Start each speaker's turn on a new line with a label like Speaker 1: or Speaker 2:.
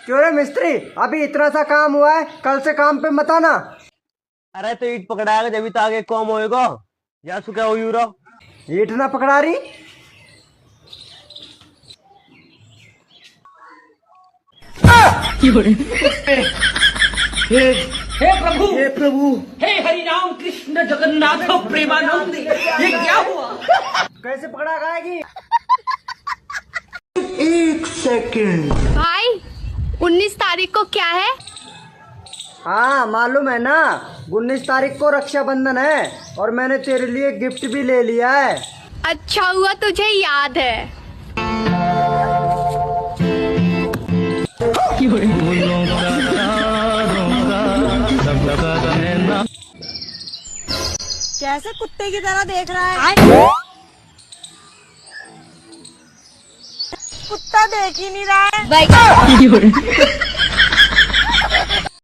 Speaker 1: क्यों रे मिस्त्री, अभी इतना सा काम हुआ है, कल से काम पे मत आना।
Speaker 2: अरे तो ईट पकड़ाएगा जब तो आगे कम होएगा। या सुखा हो यूरो
Speaker 1: ईट ना पकड़ा रही।
Speaker 3: हे प्रभु,
Speaker 1: हे प्रभु,
Speaker 3: हे हरि राम कृष्ण जगन्नाथ प्रेमानंद, ये क्या हुआ?
Speaker 1: कैसे पकड़ा खाएगी?
Speaker 4: भाई 19 तारीख को क्या है?
Speaker 1: हाँ मालूम है ना, 19 तारीख को रक्षाबंधन है और मैंने तेरे लिए गिफ्ट भी ले लिया है।
Speaker 4: अच्छा हुआ तुझे याद है।
Speaker 5: कैसे कुत्ते की तरह देख रहा है? कुत्ता देख ही नहीं रहा है।